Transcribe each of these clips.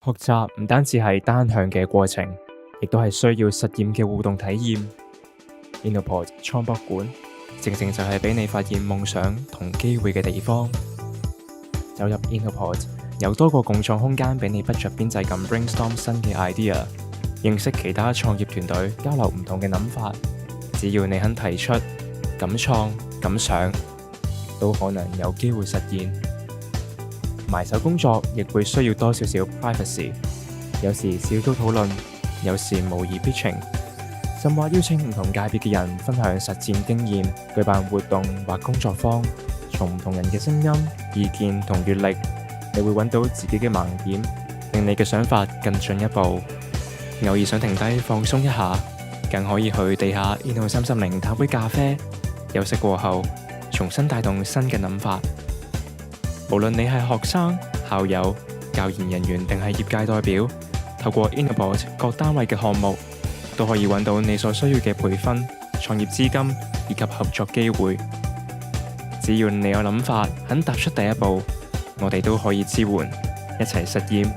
學習唔單止係單向嘅過程，亦都係需要實驗嘅互動體驗。Innopod 創博館正正就係俾你發現夢想同機會嘅地方。走入 Innopod， 有多個共創空間俾你不着邊際咁 brainstorm 新嘅 idea， 認識其他創業團隊，交流唔同嘅諗法。只要你肯提出，敢創敢想，都可能有機會實現。埋手工作亦會需要多少少 privacy， 有時小組討論，有時模擬 pitching， 甚或邀請唔同界別嘅人分享實戰經驗，舉辦活動或工作坊，從唔同人嘅聲音、意見同閱歷，你會揾到自己嘅盲點，令你嘅想法更進一步。偶爾想停低放鬆一下，更可以去地下 Inno330嘆杯咖啡，休息過後重新帶動新嘅諗法。無論你係學生、校友、教研人員定係業界代表，透過 Innopod 各單位嘅項目，都可以揾到你所需要嘅培訓、創業資金以及合作機會。只要你有諗法，肯踏出第一步，我哋都可以支援，一齊實驗，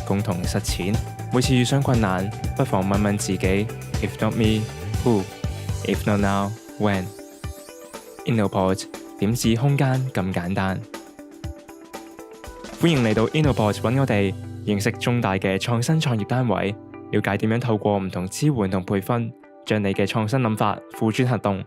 共同實踐。每次遇上困難，不妨問問自己 ：If not me, who? If not now, when? Innopod 點止空間咁簡單。歡迎嚟到 Innopod 揾我哋，認識中大嘅創新創業單位，了解點樣透過唔同支援同培訓，將你嘅創新諗法付諸行動。